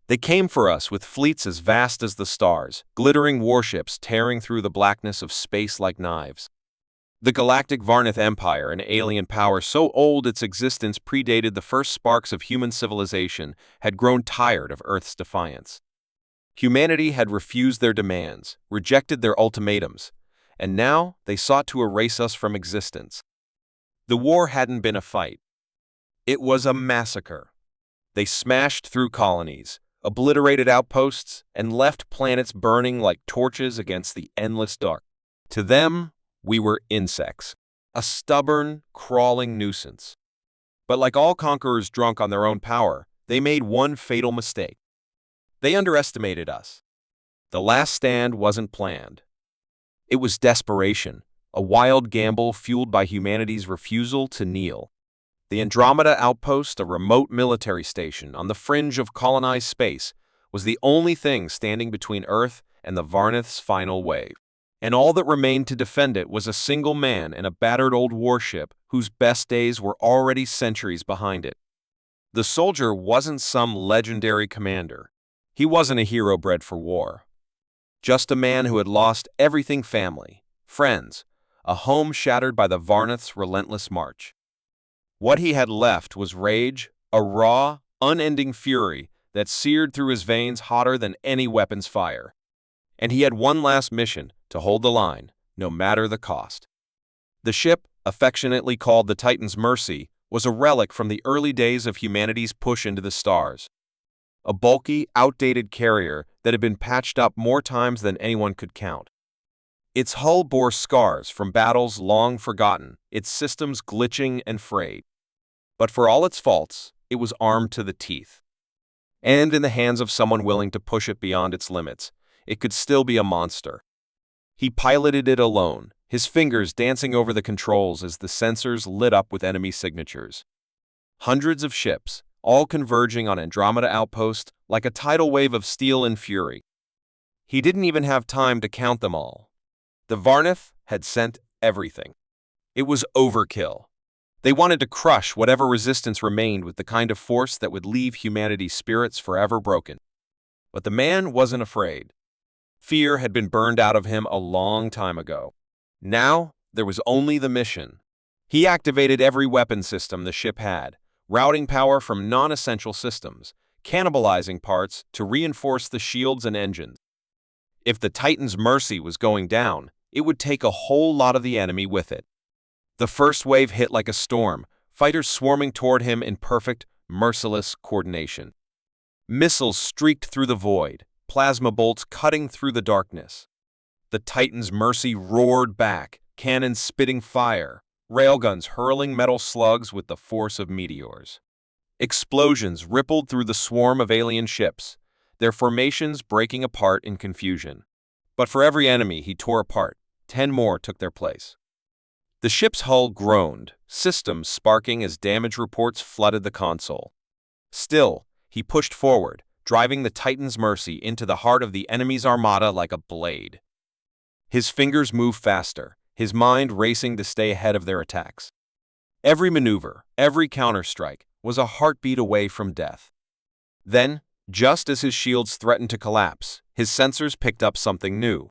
They came for us with fleets as vast as the stars, glittering warships tearing through the blackness of space like knives. The galactic Varnith Empire, an alien power so old its existence predated the first sparks of human civilization, had grown tired of Earth's defiance. Humanity had refused their demands, rejected their ultimatums, and now they sought to erase us from existence. The war hadn't been a fight. It was a massacre. They smashed through colonies, obliterated outposts, and left planets burning like torches against the endless dark. To them, we were insects, a stubborn, crawling nuisance. But like all conquerors drunk on their own power, they made one fatal mistake. They underestimated us. The last stand wasn't planned. It was desperation, a wild gamble fueled by humanity's refusal to kneel. The Andromeda Outpost, a remote military station on the fringe of colonized space, was the only thing standing between Earth and the Varnith's final wave. And all that remained to defend it was a single man in a battered old warship whose best days were already centuries behind it. The soldier wasn't some legendary commander. He wasn't a hero bred for war. Just a man who had lost everything: family, friends, a home shattered by the Varnith's relentless march. What he had left was rage, a raw, unending fury that seared through his veins hotter than any weapon's fire. And he had one last mission: to hold the line, no matter the cost. The ship, affectionately called the Titan's Mercy, was a relic from the early days of humanity's push into the stars. A bulky, outdated carrier that had been patched up more times than anyone could count. Its hull bore scars from battles long forgotten, its systems glitching and frayed. But for all its faults, it was armed to the teeth. And in the hands of someone willing to push it beyond its limits, it could still be a monster. He piloted it alone, his fingers dancing over the controls as the sensors lit up with enemy signatures. Hundreds of ships, all converging on Andromeda Outpost like a tidal wave of steel and fury. He didn't even have time to count them all. The Varnith had sent everything. It was overkill. They wanted to crush whatever resistance remained with the kind of force that would leave humanity's spirits forever broken. But the man wasn't afraid. Fear had been burned out of him a long time ago. Now, there was only the mission. He activated every weapon system the ship had, routing power from non-essential systems, cannibalizing parts to reinforce the shields and engines. If the Titan's Mercy was going down, it would take a whole lot of the enemy with it. The first wave hit like a storm, fighters swarming toward him in perfect, merciless coordination. Missiles streaked through the void, plasma bolts cutting through the darkness. The Titan's Mercy roared back, cannons spitting fire, railguns hurling metal slugs with the force of meteors. Explosions rippled through the swarm of alien ships, their formations breaking apart in confusion. But for every enemy he tore apart, 10 more took their place. The ship's hull groaned, systems sparking as damage reports flooded the console. Still, he pushed forward, driving the Titan's Mercy into the heart of the enemy's armada like a blade. His fingers moved faster, his mind racing to stay ahead of their attacks. Every maneuver, every counterstrike, was a heartbeat away from death. Then, just as his shields threatened to collapse, his sensors picked up something new.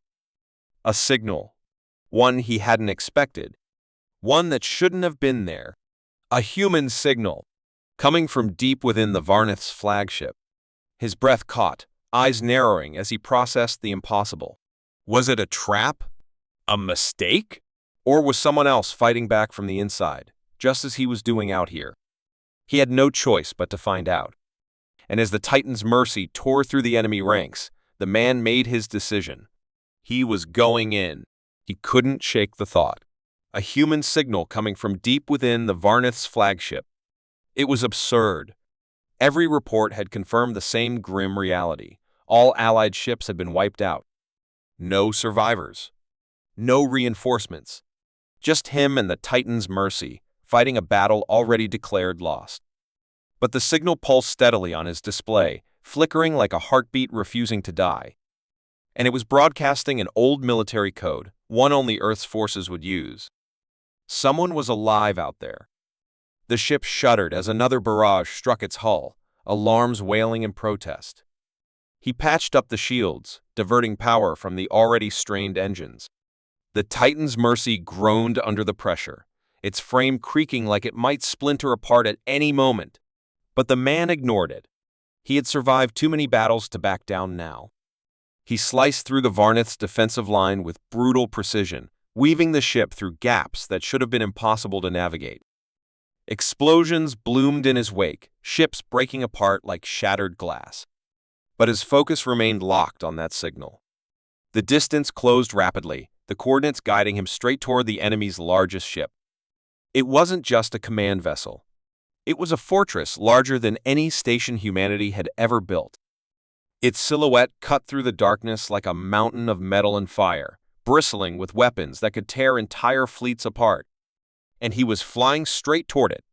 A signal. One he hadn't expected. One that shouldn't have been there. A human signal, coming from deep within the Varnith's flagship. His breath caught, eyes narrowing as he processed the impossible. Was it a trap? A mistake? Or was someone else fighting back from the inside, just as he was doing out here? He had no choice but to find out. And as the Titan's Mercy tore through the enemy ranks, the man made his decision. He was going in. He couldn't shake the thought. A human signal coming from deep within the Varnith's flagship. It was absurd. Every report had confirmed the same grim reality. All Allied ships had been wiped out. No survivors. No reinforcements. Just him and the Titan's Mercy, fighting a battle already declared lost. But the signal pulsed steadily on his display, flickering like a heartbeat refusing to die. And it was broadcasting an old military code, one only Earth's forces would use. Someone was alive out there. The ship shuddered as another barrage struck its hull, alarms wailing in protest. He patched up the shields, diverting power from the already strained engines. The Titan's Mercy groaned under the pressure, its frame creaking like it might splinter apart at any moment. But the man ignored it. He had survived too many battles to back down now. He sliced through the Varnith's defensive line with brutal precision, weaving the ship through gaps that should have been impossible to navigate. Explosions bloomed in his wake, ships breaking apart like shattered glass. But his focus remained locked on that signal. The distance closed rapidly, the coordinates guiding him straight toward the enemy's largest ship. It wasn't just a command vessel. It was a fortress larger than any station humanity had ever built. Its silhouette cut through the darkness like a mountain of metal and fire, bristling with weapons that could tear entire fleets apart. And he was flying straight toward it.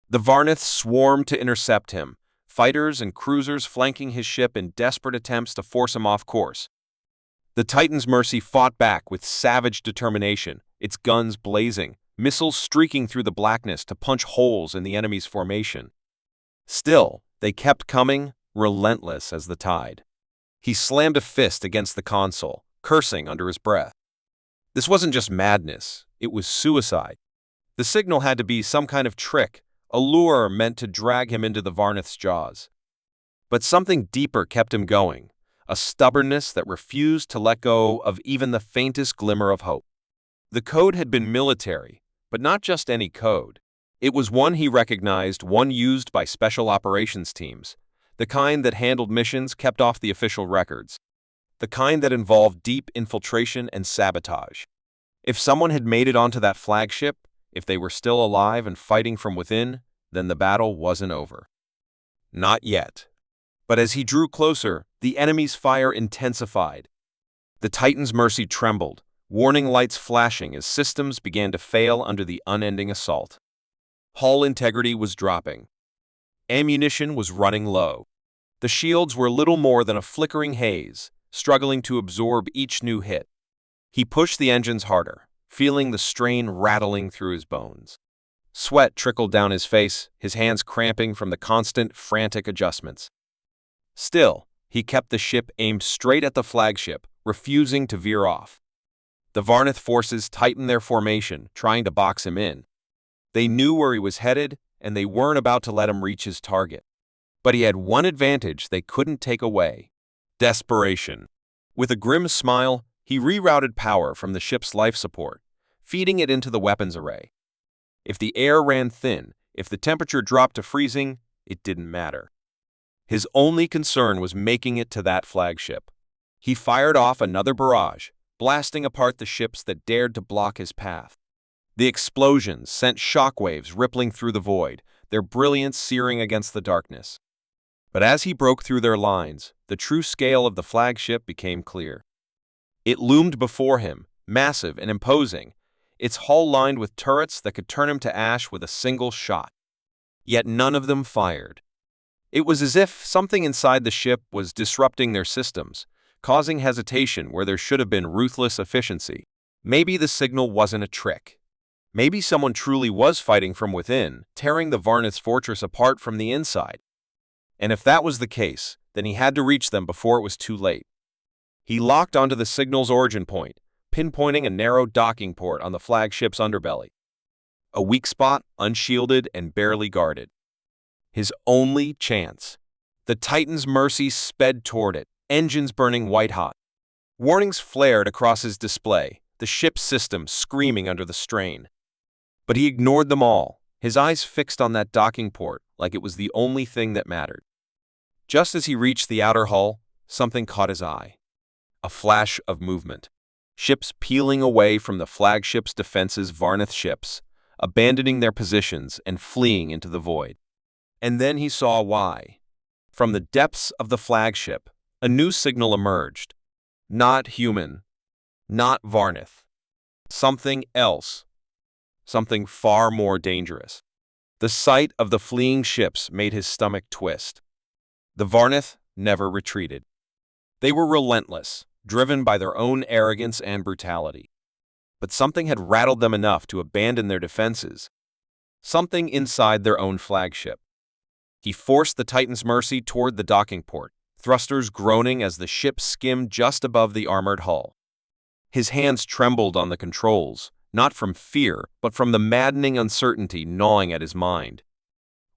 The Varniths swarmed to intercept him, fighters and cruisers flanking his ship in desperate attempts to force him off course. The Titan's Mercy fought back with savage determination, its guns blazing, missiles streaking through the blackness to punch holes in the enemy's formation. Still, they kept coming, relentless as the tide. He slammed a fist against the console, cursing under his breath. This wasn't just madness, it was suicide. The signal had to be some kind of trick, a lure meant to drag him into the Varnith's jaws. But something deeper kept him going, a stubbornness that refused to let go of even the faintest glimmer of hope. The code had been military, but not just any code. It was one he recognized, one used by special operations teams, the kind that handled missions kept off the official records, the kind that involved deep infiltration and sabotage. If someone had made it onto that flagship, if they were still alive and fighting from within, then the battle wasn't over. Not yet. But as he drew closer, the enemy's fire intensified. The Titan's Mercy trembled, warning lights flashing as systems began to fail under the unending assault. Hull integrity was dropping. Ammunition was running low. The shields were little more than a flickering haze, struggling to absorb each new hit. He pushed the engines harder, feeling the strain rattling through his bones. Sweat trickled down his face, his hands cramping from the constant, frantic adjustments. Still, he kept the ship aimed straight at the flagship, refusing to veer off. The Varnith forces tightened their formation, trying to box him in. They knew where he was headed, and they weren't about to let him reach his target. But he had one advantage they couldn't take away: desperation. With a grim smile, he rerouted power from the ship's life support, feeding it into the weapons array. If the air ran thin, if the temperature dropped to freezing, it didn't matter. His only concern was making it to that flagship. He fired off another barrage, blasting apart the ships that dared to block his path. The explosions sent shockwaves rippling through the void, their brilliance searing against the darkness. But as he broke through their lines, the true scale of the flagship became clear. It loomed before him, massive and imposing, its hull lined with turrets that could turn him to ash with a single shot. Yet none of them fired. It was as if something inside the ship was disrupting their systems, causing hesitation where there should have been ruthless efficiency. Maybe the signal wasn't a trick. Maybe someone truly was fighting from within, tearing the Varnith's fortress apart from the inside. And if that was the case, then he had to reach them before it was too late. He locked onto the signal's origin point, pinpointing a narrow docking port on the flagship's underbelly. A weak spot, unshielded and barely guarded. His only chance. The Titan's Mercy sped toward it, engines burning white-hot. Warnings flared across his display, the ship's system screaming under the strain. But he ignored them all, his eyes fixed on that docking port like it was the only thing that mattered. Just as he reached the outer hull, something caught his eye. A flash of movement. Ships peeling away from the flagship's defenses, Varnith ships, abandoning their positions and fleeing into the void. And then he saw why. From the depths of the flagship, a new signal emerged. Not human. Not Varnith. Something else. Something far more dangerous. The sight of the fleeing ships made his stomach twist. The Varnith never retreated. They were relentless, driven by their own arrogance and brutality. But something had rattled them enough to abandon their defenses. Something inside their own flagship. He forced the Titan's Mercy toward the docking port, thrusters groaning as the ship skimmed just above the armored hull. His hands trembled on the controls, not from fear, but from the maddening uncertainty gnawing at his mind.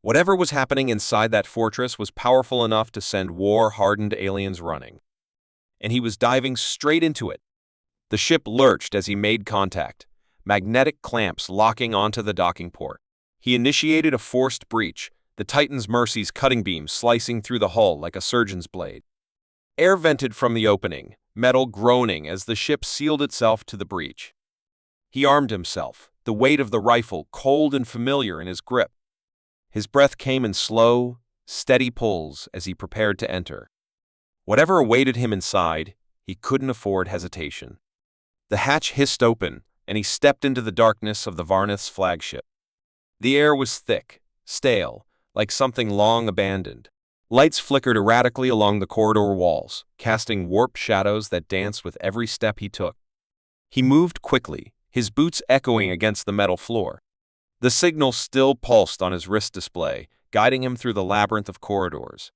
Whatever was happening inside that fortress was powerful enough to send war-hardened aliens running. And he was diving straight into it. The ship lurched as he made contact, magnetic clamps locking onto the docking port. He initiated a forced breach, the Titan's Mercy's cutting beam slicing through the hull like a surgeon's blade. Air vented from the opening, metal groaning as the ship sealed itself to the breach. He armed himself, the weight of the rifle cold and familiar in his grip. His breath came in slow, steady pulls as he prepared to enter. Whatever awaited him inside, he couldn't afford hesitation. The hatch hissed open, and he stepped into the darkness of the Varnath's flagship. The air was thick, stale, like something long abandoned. Lights flickered erratically along the corridor walls, casting warped shadows that danced with every step he took. He moved quickly, his boots echoing against the metal floor. The signal still pulsed on his wrist display, guiding him through the labyrinth of corridors.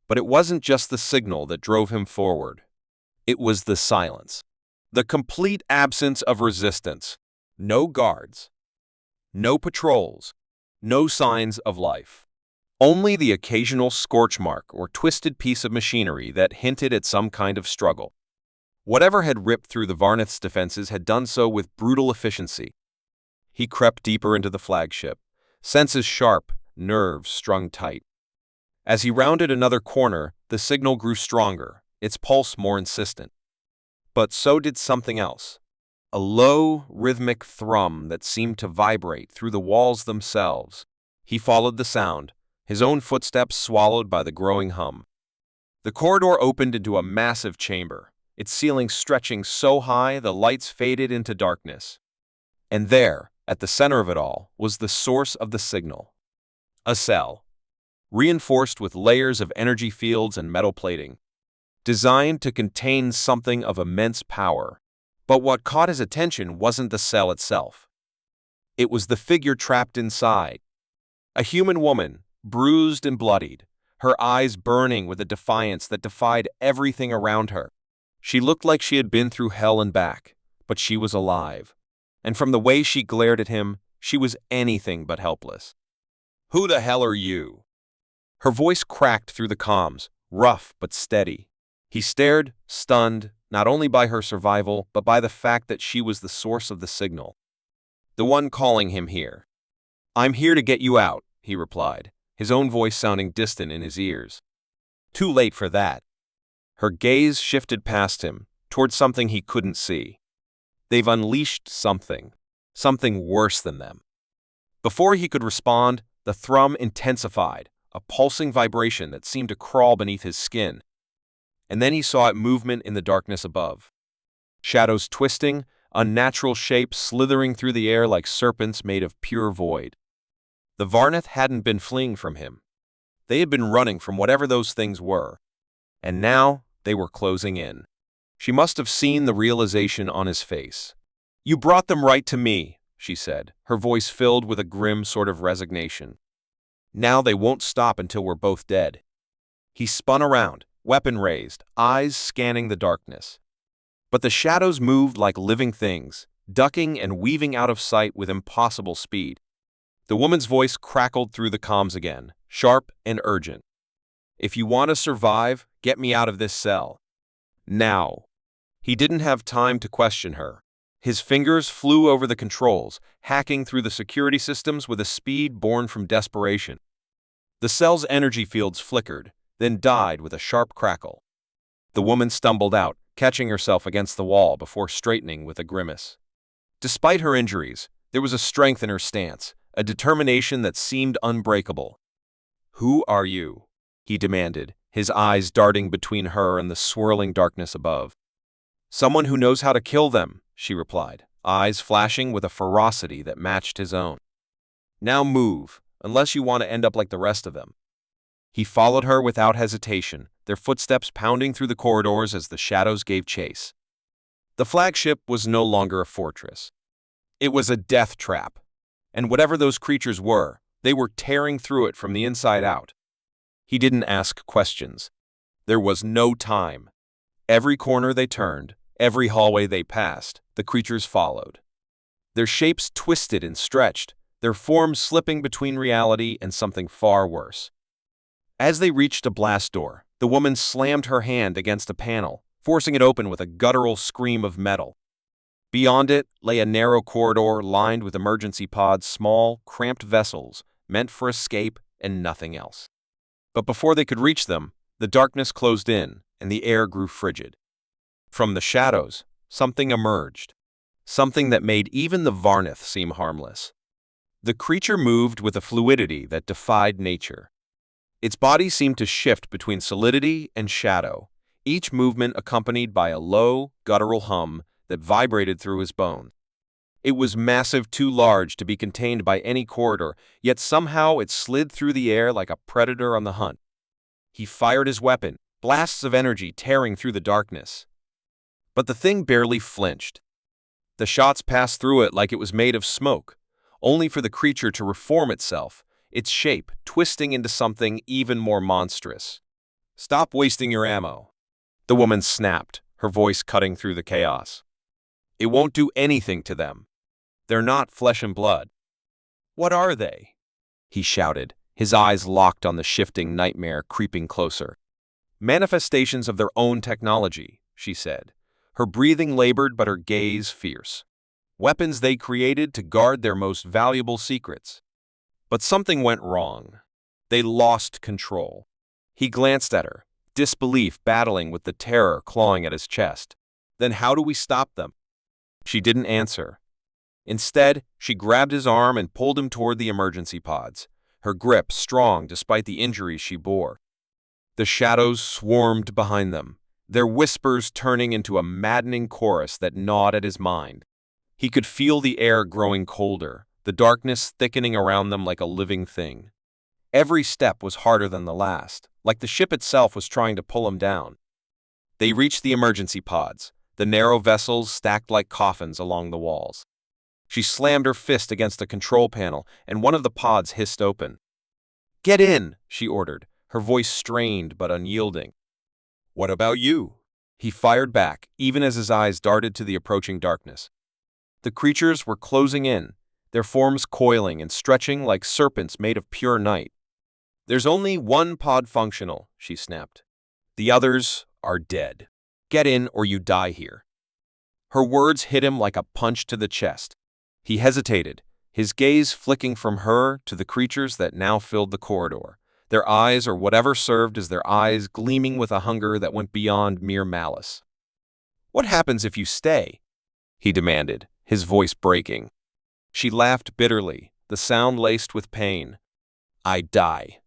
But it wasn't just the signal that drove him forward. It was the silence. The complete absence of resistance. No guards. No patrols. No signs of life. Only the occasional scorch mark or twisted piece of machinery that hinted at some kind of struggle. Whatever had ripped through the Varnath's defenses had done so with brutal efficiency. He crept deeper into the flagship, senses sharp, nerves strung tight. As he rounded another corner, the signal grew stronger, its pulse more insistent. But so did something else. A low, rhythmic thrum that seemed to vibrate through the walls themselves. He followed the sound, his own footsteps swallowed by the growing hum. The corridor opened into a massive chamber, its ceiling stretching so high the lights faded into darkness. And there, at the center of it all, was the source of the signal. A cell, reinforced with layers of energy fields and metal plating, designed to contain something of immense power. But what caught his attention wasn't the cell itself. It was the figure trapped inside. A human woman, bruised and bloodied, her eyes burning with a defiance that defied everything around her. She looked like she had been through hell and back, but she was alive. And from the way she glared at him, she was anything but helpless. "Who the hell are you?" Her voice cracked through the comms, rough but steady. He stared, stunned, not only by her survival, but by the fact that she was the source of the signal. The one calling him here. "I'm here to get you out," he replied, his own voice sounding distant in his ears. Too late for that. Her gaze shifted past him, toward something he couldn't see. They've unleashed something worse than them. Before he could respond, the thrum intensified, a pulsing vibration that seemed to crawl beneath his skin. And then he saw it movement in the darkness above. Shadows twisting, unnatural shapes slithering through the air like serpents made of pure void. The Varnath hadn't been fleeing from him. They had been running from whatever those things were. And now they were closing in. She must have seen the realization on his face. "You brought them right to me," she said, her voice filled with a grim sort of resignation. "Now they won't stop until we're both dead." He spun around, weapon raised, eyes scanning the darkness. But the shadows moved like living things, ducking and weaving out of sight with impossible speed. The woman's voice crackled through the comms again, sharp and urgent. "If you want to survive, get me out of this cell. Now." He didn't have time to question her. His fingers flew over the controls, hacking through the security systems with a speed born from desperation. The cell's energy fields flickered, then died with a sharp crackle. The woman stumbled out, catching herself against the wall before straightening with a grimace. Despite her injuries, there was a strength in her stance, a determination that seemed unbreakable. "Who are you?" he demanded, his eyes darting between her and the swirling darkness above. "Someone who knows how to kill them," she replied, eyes flashing with a ferocity that matched his own. "Now move, unless you want to end up like the rest of them." He followed her without hesitation, their footsteps pounding through the corridors as the shadows gave chase. The flagship was no longer a fortress. It was a death trap. And whatever those creatures were, they were tearing through it from the inside out. He didn't ask questions. There was no time. Every corner they turned, every hallway they passed, the creatures followed. Their shapes twisted and stretched, their forms slipping between reality and something far worse. As they reached a blast door, the woman slammed her hand against a panel, forcing it open with a guttural scream of metal. Beyond it lay a narrow corridor lined with emergency pods, small, cramped vessels meant for escape and nothing else. But before they could reach them, the darkness closed in and the air grew frigid. From the shadows, something emerged, something that made even the Varnith seem harmless. The creature moved with a fluidity that defied nature. Its body seemed to shift between solidity and shadow, each movement accompanied by a low, guttural hum that vibrated through his bones. It was massive, too large to be contained by any corridor, yet somehow it slid through the air like a predator on the hunt. He fired his weapon, blasts of energy tearing through the darkness. But the thing barely flinched. The shots passed through it like it was made of smoke, only for the creature to reform itself, its shape twisting into something even more monstrous. "Stop wasting your ammo," the woman snapped, her voice cutting through the chaos. "It won't do anything to them. They're not flesh and blood." "What are they?" he shouted, his eyes locked on the shifting nightmare creeping closer. "Manifestations of their own technology," she said, her breathing labored but her gaze fierce. "Weapons they created to guard their most valuable secrets." But something went wrong. They lost control. He glanced at her, disbelief battling with the terror clawing at his chest. "Then how do we stop them?" She didn't answer. Instead, she grabbed his arm and pulled him toward the emergency pods, her grip strong despite the injuries she bore. The shadows swarmed behind them, their whispers turning into a maddening chorus that gnawed at his mind. He could feel the air growing colder, the darkness thickening around them like a living thing. Every step was harder than the last, like the ship itself was trying to pull him down. They reached the emergency pods, the narrow vessels stacked like coffins along the walls. She slammed her fist against a control panel, and one of the pods hissed open. "Get in," she ordered, her voice strained but unyielding. "What about you?" he fired back, even as his eyes darted to the approaching darkness. The creatures were closing in, their forms coiling and stretching like serpents made of pure night. "There's only one pod functional," she snapped. "The others are dead. Get in or you die here." Her words hit him like a punch to the chest. He hesitated, his gaze flicking from her to the creatures that now filled the corridor, their eyes or whatever served as their eyes gleaming with a hunger that went beyond mere malice. "What happens if you stay?" he demanded, his voice breaking. She laughed bitterly, the sound laced with pain. "I die.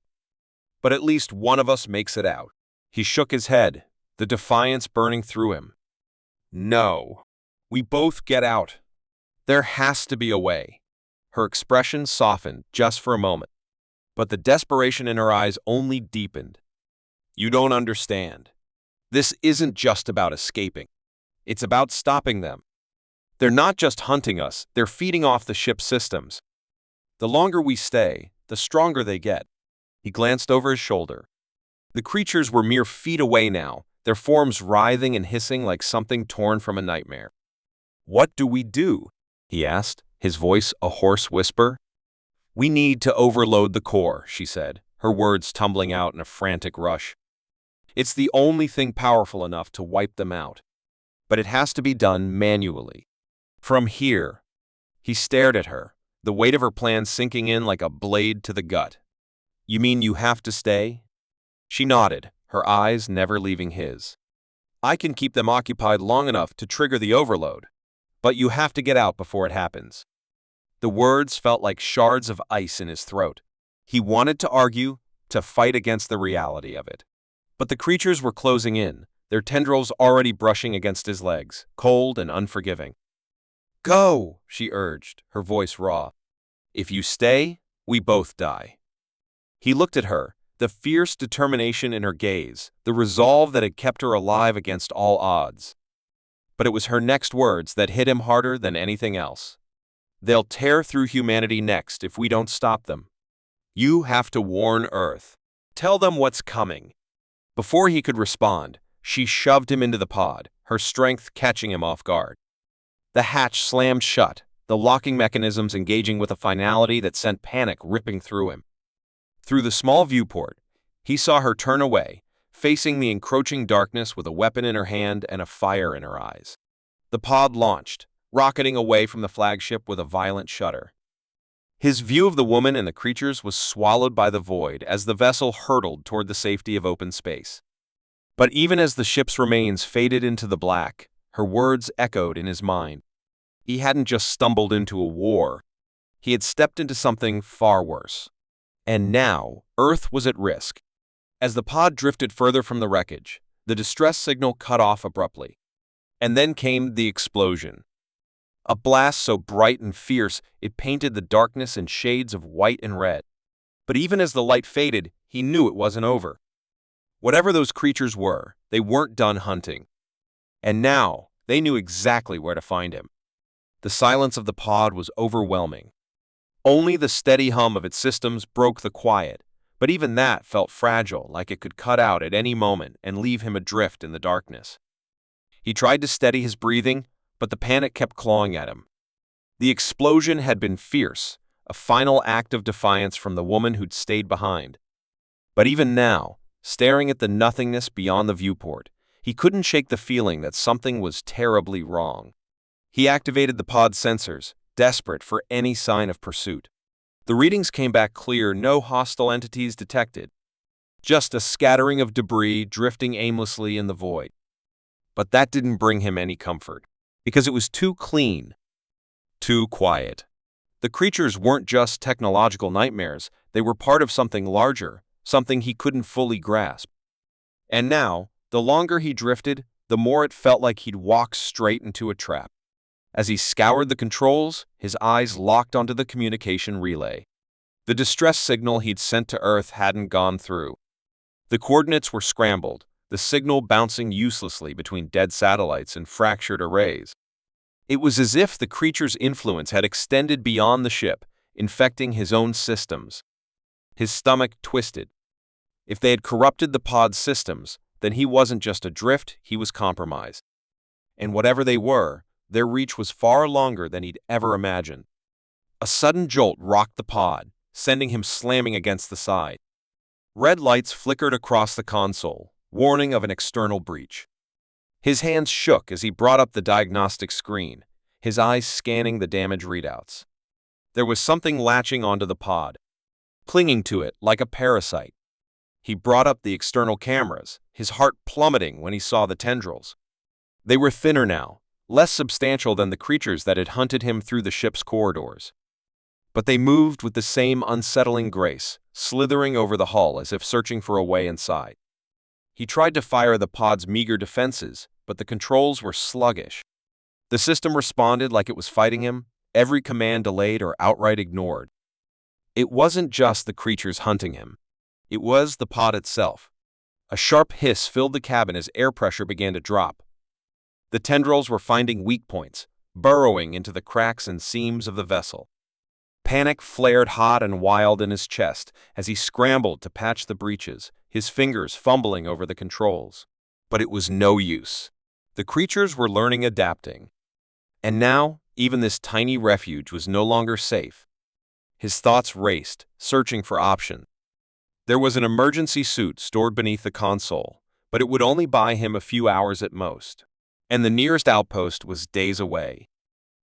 But at least one of us makes it out." He shook his head, the defiance burning through him. "No. We both get out. There has to be a way." Her expression softened just for a moment, but the desperation in her eyes only deepened. "You don't understand. This isn't just about escaping. It's about stopping them. They're not just hunting us, they're feeding off the ship's systems. The longer we stay, the stronger they get." He glanced over his shoulder. The creatures were mere feet away now, their forms writhing and hissing like something torn from a nightmare. "What do we do?" he asked, his voice a hoarse whisper. "We need to overload the core," she said, her words tumbling out in a frantic rush. "It's the only thing powerful enough to wipe them out. But it has to be done manually. From here." He stared at her, the weight of her plan sinking in like a blade to the gut. "You mean you have to stay?" She nodded, her eyes never leaving his. "I can keep them occupied long enough to trigger the overload. But you have to get out before it happens." The words felt like shards of ice in his throat. He wanted to argue, to fight against the reality of it. But the creatures were closing in, their tendrils already brushing against his legs, cold and unforgiving. "Go," she urged, her voice raw. "If you stay, we both die." He looked at her, the fierce determination in her gaze, the resolve that had kept her alive against all odds. But it was her next words that hit him harder than anything else. "They'll tear through humanity next if we don't stop them. You have to warn Earth. Tell them what's coming." Before he could respond, she shoved him into the pod, her strength catching him off guard. The hatch slammed shut, the locking mechanisms engaging with a finality that sent panic ripping through him. Through the small viewport, he saw her turn away, facing the encroaching darkness with a weapon in her hand and a fire in her eyes. The pod launched, rocketing away from the flagship with a violent shudder. His view of the woman and the creatures was swallowed by the void as the vessel hurtled toward the safety of open space. But even as the ship's remains faded into the black, her words echoed in his mind. He hadn't just stumbled into a war. He had stepped into something far worse. And now, Earth was at risk. As the pod drifted further from the wreckage, the distress signal cut off abruptly. And then came the explosion. A blast so bright and fierce it painted the darkness in shades of white and red. But even as the light faded, he knew it wasn't over. Whatever those creatures were, they weren't done hunting. And now, they knew exactly where to find him. The silence of the pod was overwhelming. Only the steady hum of its systems broke the quiet, but even that felt fragile, like it could cut out at any moment and leave him adrift in the darkness. He tried to steady his breathing, but the panic kept clawing at him. The explosion had been fierce, a final act of defiance from the woman who'd stayed behind. But even now, staring at the nothingness beyond the viewport, he couldn't shake the feeling that something was terribly wrong. He activated the pod sensors, desperate for any sign of pursuit. The readings came back clear, no hostile entities detected. Just a scattering of debris drifting aimlessly in the void. But that didn't bring him any comfort, because it was too clean, too quiet. The creatures weren't just technological nightmares, they were part of something larger, something he couldn't fully grasp. And now, the longer he drifted, the more it felt like he'd walked straight into a trap. As he scoured the controls, his eyes locked onto the communication relay. The distress signal he'd sent to Earth hadn't gone through. The coordinates were scrambled, the signal bouncing uselessly between dead satellites and fractured arrays. It was as if the creature's influence had extended beyond the ship, infecting his own systems. His stomach twisted. If they had corrupted the pod's systems, then he wasn't just adrift, he was compromised. And whatever they were, their reach was far longer than he'd ever imagined. A sudden jolt rocked the pod, sending him slamming against the side. Red lights flickered across the console, warning of an external breach. His hands shook as he brought up the diagnostic screen, his eyes scanning the damage readouts. There was something latching onto the pod, clinging to it like a parasite. He brought up the external cameras, his heart plummeting when he saw the tendrils. They were thinner now, less substantial than the creatures that had hunted him through the ship's corridors. But they moved with the same unsettling grace, slithering over the hull as if searching for a way inside. He tried to fire the pod's meager defenses, but the controls were sluggish. The system responded like it was fighting him, every command delayed or outright ignored. It wasn't just the creatures hunting him. It was the pod itself. A sharp hiss filled the cabin as air pressure began to drop. The tendrils were finding weak points, burrowing into the cracks and seams of the vessel. Panic flared hot and wild in his chest as he scrambled to patch the breaches, his fingers fumbling over the controls. But it was no use. The creatures were learning, adapting. And now, even this tiny refuge was no longer safe. His thoughts raced, searching for options. There was an emergency suit stored beneath the console, but it would only buy him a few hours at most. And the nearest outpost was days away.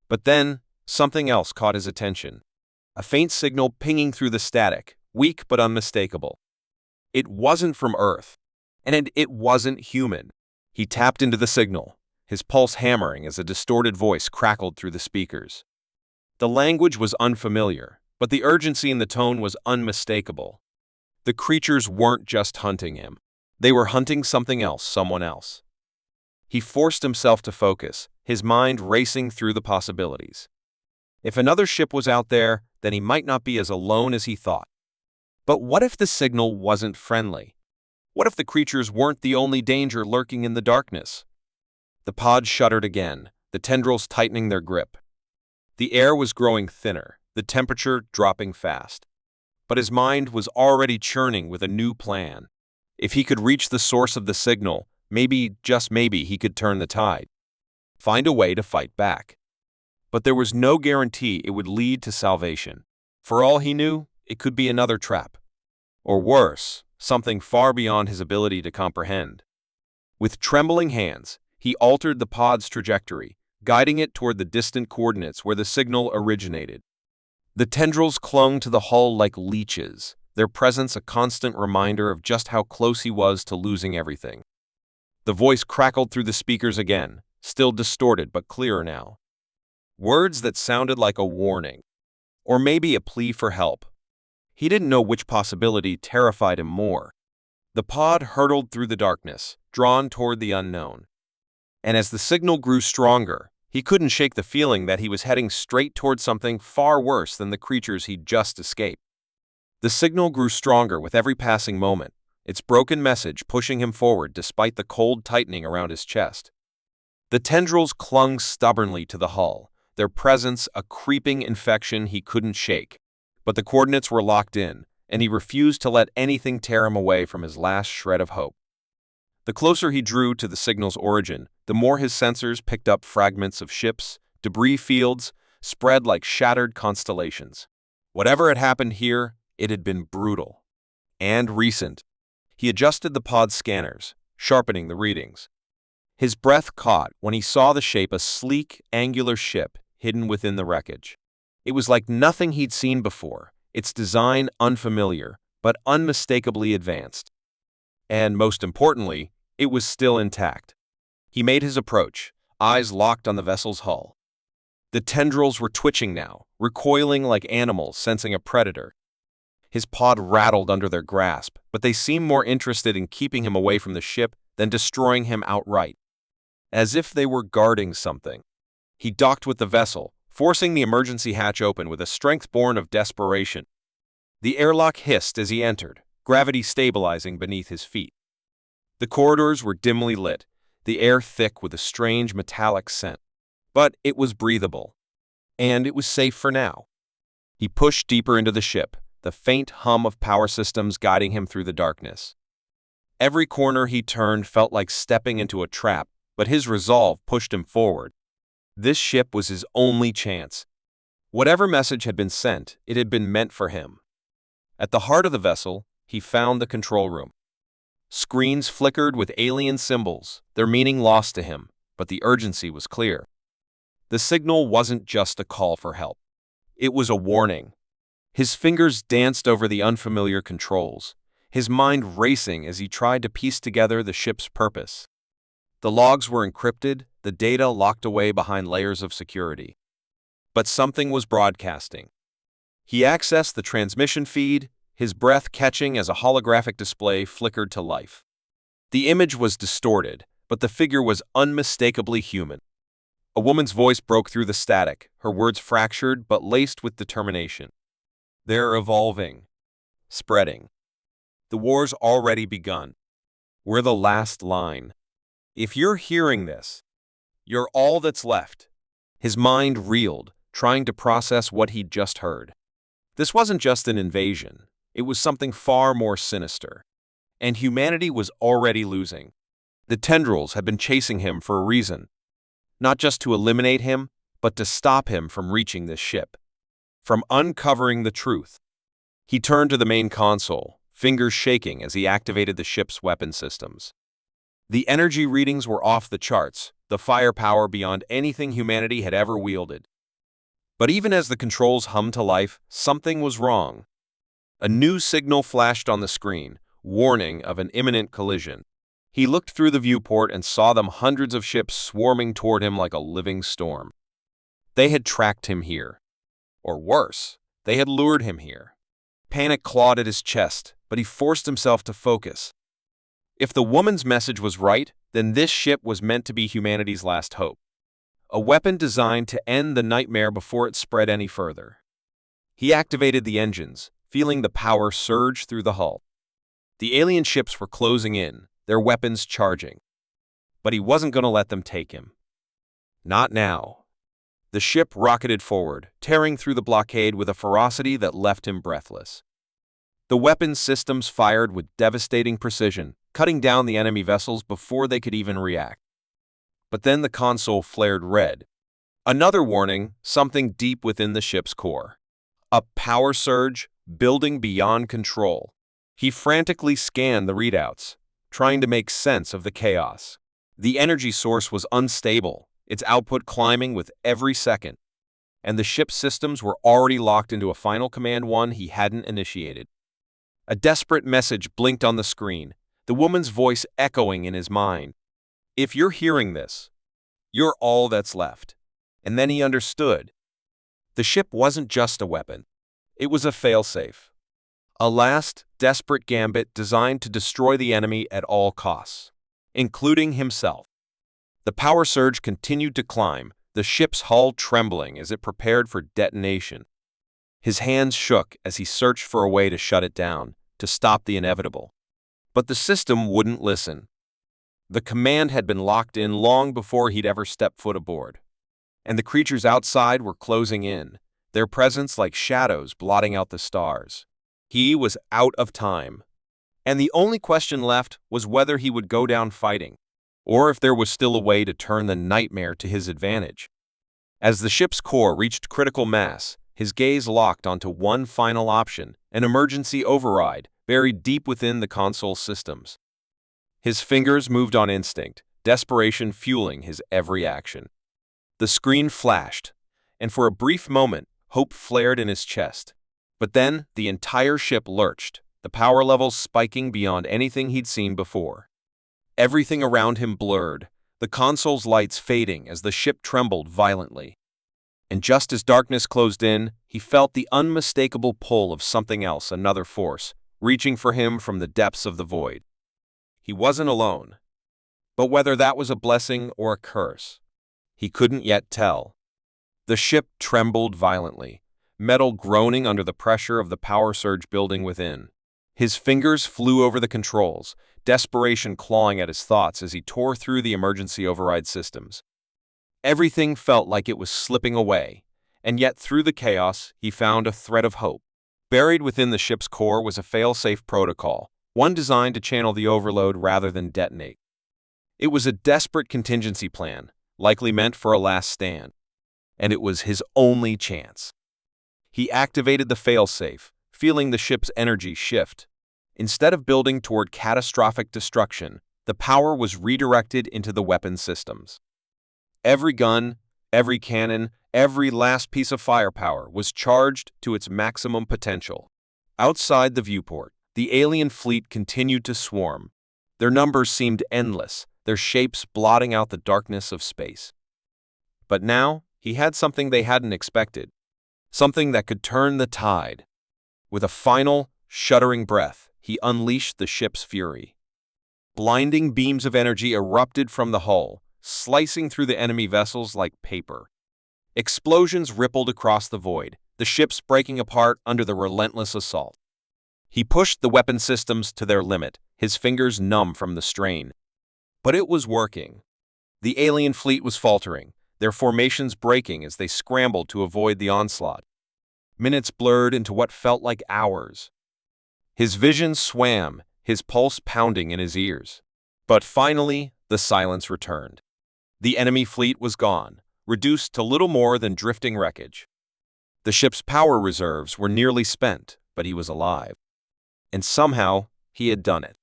But then, something else caught his attention. A faint signal pinging through the static, weak but unmistakable. It wasn't from Earth, and it wasn't human. He tapped into the signal, his pulse hammering as a distorted voice crackled through the speakers. The language was unfamiliar, but the urgency in the tone was unmistakable. The creatures weren't just hunting him. They were hunting something else, someone else. He forced himself to focus, his mind racing through the possibilities. If another ship was out there, then he might not be as alone as he thought. But what if the signal wasn't friendly? What if the creatures weren't the only danger lurking in the darkness? The pod shuddered again, the tendrils tightening their grip. The air was growing thinner, the temperature dropping fast. But his mind was already churning with a new plan. If he could reach the source of the signal, maybe, just maybe, he could turn the tide. Find a way to fight back. But there was no guarantee it would lead to salvation. For all he knew, it could be another trap. Or worse, something far beyond his ability to comprehend. With trembling hands, he altered the pod's trajectory, guiding it toward the distant coordinates where the signal originated. The tendrils clung to the hull like leeches, their presence a constant reminder of just how close he was to losing everything. The voice crackled through the speakers again, still distorted but clearer now. Words that sounded like a warning, or maybe a plea for help. He didn't know which possibility terrified him more. The pod hurtled through the darkness, drawn toward the unknown. And as the signal grew stronger, he couldn't shake the feeling that he was heading straight toward something far worse than the creatures he'd just escaped. The signal grew stronger with every passing moment, its broken message pushing him forward despite the cold tightening around his chest. The tendrils clung stubbornly to the hull, their presence a creeping infection he couldn't shake. But the coordinates were locked in, and he refused to let anything tear him away from his last shred of hope. The closer he drew to the signal's origin, the more his sensors picked up fragments of ships, debris fields, spread like shattered constellations. Whatever had happened here, it had been brutal. And recent. He adjusted the pod's scanners, sharpening the readings. His breath caught when he saw the shape of a sleek, angular ship hidden within the wreckage. It was like nothing he'd seen before, its design unfamiliar, but unmistakably advanced. And most importantly, it was still intact. He made his approach, eyes locked on the vessel's hull. The tendrils were twitching now, recoiling like animals sensing a predator. His pod rattled under their grasp, but they seemed more interested in keeping him away from the ship than destroying him outright. As if they were guarding something. He docked with the vessel, forcing the emergency hatch open with a strength born of desperation. The airlock hissed as he entered, gravity stabilizing beneath his feet. The corridors were dimly lit, the air thick with a strange metallic scent. But it was breathable. And it was safe for now. He pushed deeper into the ship, the faint hum of power systems guiding him through the darkness. Every corner he turned felt like stepping into a trap, but his resolve pushed him forward. This ship was his only chance. Whatever message had been sent, it had been meant for him. At the heart of the vessel, he found the control room. Screens flickered with alien symbols, their meaning lost to him, but the urgency was clear. The signal wasn't just a call for help. It was a warning. His fingers danced over the unfamiliar controls, his mind racing as he tried to piece together the ship's purpose. The logs were encrypted, the data locked away behind layers of security. But something was broadcasting. He accessed the transmission feed, his breath catching as a holographic display flickered to life. The image was distorted, but the figure was unmistakably human. A woman's voice broke through the static, her words fractured but laced with determination. They're evolving. Spreading. The war's already begun. We're the last line. If you're hearing this, you're all that's left. His mind reeled, trying to process what he'd just heard. This wasn't just an invasion. It was something far more sinister. And humanity was already losing. The tendrils had been chasing him for a reason. Not just to eliminate him, but to stop him from reaching this ship. From uncovering the truth. He turned to the main console, fingers shaking as he activated the ship's weapon systems. The energy readings were off the charts, the firepower beyond anything humanity had ever wielded. But even as the controls hummed to life, something was wrong. A new signal flashed on the screen, warning of an imminent collision. He looked through the viewport and saw them hundreds of ships swarming toward him like a living storm. They had tracked him here. Or worse, they had lured him here. Panic clawed at his chest, but he forced himself to focus. If the woman's message was right, then this ship was meant to be humanity's last hope. A weapon designed to end the nightmare before it spread any further. He activated the engines, feeling the power surge through the hull. The alien ships were closing in, their weapons charging. But he wasn't going to let them take him. Not now. The ship rocketed forward, tearing through the blockade with a ferocity that left him breathless. The weapons systems fired with devastating precision, cutting down the enemy vessels before they could even react. But then the console flared red. Another warning, something deep within the ship's core. A power surge, building beyond control. He frantically scanned the readouts, trying to make sense of the chaos. The energy source was unstable, its output climbing with every second, and the ship's systems were already locked into a final command one he hadn't initiated. A desperate message blinked on the screen, the woman's voice echoing in his mind. "If you're hearing this, you're all that's left." And then he understood. The ship wasn't just a weapon. It was a failsafe. A last, desperate gambit designed to destroy the enemy at all costs, including himself. The power surge continued to climb, the ship's hull trembling as it prepared for detonation. His hands shook as he searched for a way to shut it down, to stop the inevitable. But the system wouldn't listen. The command had been locked in long before he'd ever stepped foot aboard. And the creatures outside were closing in, their presence like shadows blotting out the stars. He was out of time. And the only question left was whether he would go down fighting, or if there was still a way to turn the nightmare to his advantage. As the ship's core reached critical mass, his gaze locked onto one final option, an emergency override buried deep within the console systems. His fingers moved on instinct, desperation fueling his every action. The screen flashed, and for a brief moment, hope flared in his chest. But then, the entire ship lurched, the power levels spiking beyond anything he'd seen before. Everything around him blurred, the console's lights fading as the ship trembled violently. And just as darkness closed in, he felt the unmistakable pull of something else, another force, reaching for him from the depths of the void. He wasn't alone. But whether that was a blessing or a curse, he couldn't yet tell. The ship trembled violently, metal groaning under the pressure of the power surge building within. His fingers flew over the controls, desperation clawing at his thoughts as he tore through the emergency override systems. Everything felt like it was slipping away, and yet through the chaos, he found a thread of hope. Buried within the ship's core was a fail-safe protocol, one designed to channel the overload rather than detonate. It was a desperate contingency plan, likely meant for a last stand, and it was his only chance. He activated the failsafe, feeling the ship's energy shift. Instead of building toward catastrophic destruction, the power was redirected into the weapon systems. Every gun, every cannon, every last piece of firepower was charged to its maximum potential. Outside the viewport, the alien fleet continued to swarm. Their numbers seemed endless, their shapes blotting out the darkness of space. But now, he had something they hadn't expected, something that could turn the tide. With a final, shuddering breath, he unleashed the ship's fury. Blinding beams of energy erupted from the hull, slicing through the enemy vessels like paper. Explosions rippled across the void, the ships breaking apart under the relentless assault. He pushed the weapon systems to their limit, his fingers numb from the strain. But it was working. The alien fleet was faltering, their formations breaking as they scrambled to avoid the onslaught. Minutes blurred into what felt like hours. His vision swam, his pulse pounding in his ears. But finally, the silence returned. The enemy fleet was gone, reduced to little more than drifting wreckage. The ship's power reserves were nearly spent, but he was alive. And somehow, he had done it.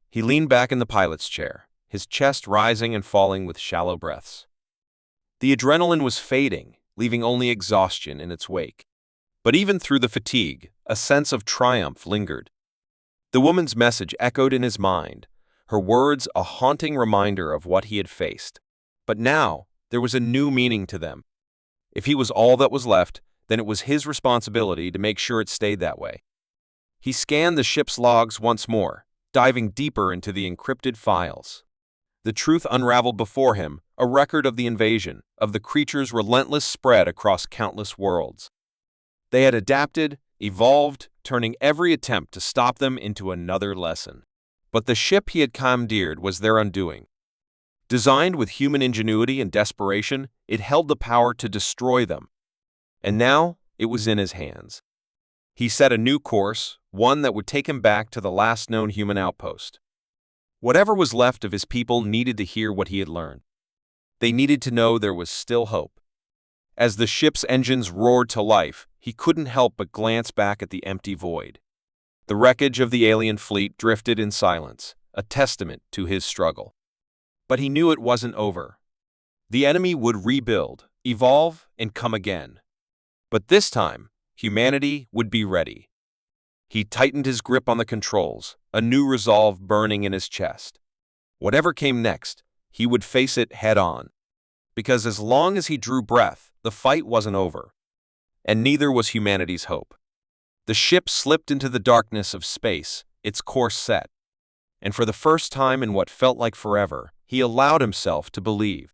He leaned back in the pilot's chair, his chest rising and falling with shallow breaths. The adrenaline was fading, leaving only exhaustion in its wake. But even through the fatigue, a sense of triumph lingered. The woman's message echoed in his mind, her words a haunting reminder of what he had faced. But now, there was a new meaning to them. If he was all that was left, then it was his responsibility to make sure it stayed that way. He scanned the ship's logs once more, diving deeper into the encrypted files. The truth unraveled before him, a record of the invasion, of the creatures' relentless spread across countless worlds. They had adapted, evolved, turning every attempt to stop them into another lesson. But the ship he had commandeered was their undoing. Designed with human ingenuity and desperation, it held the power to destroy them. And now, it was in his hands. He set a new course, one that would take him back to the last known human outpost. Whatever was left of his people needed to hear what he had learned. They needed to know there was still hope. As the ship's engines roared to life, he couldn't help but glance back at the empty void. The wreckage of the alien fleet drifted in silence, a testament to his struggle. But he knew it wasn't over. The enemy would rebuild, evolve, and come again. But this time, humanity would be ready. He tightened his grip on the controls, a new resolve burning in his chest. Whatever came next, he would face it head-on. Because as long as he drew breath, the fight wasn't over. And neither was humanity's hope. The ship slipped into the darkness of space, its course set. And for the first time in what felt like forever, he allowed himself to believe.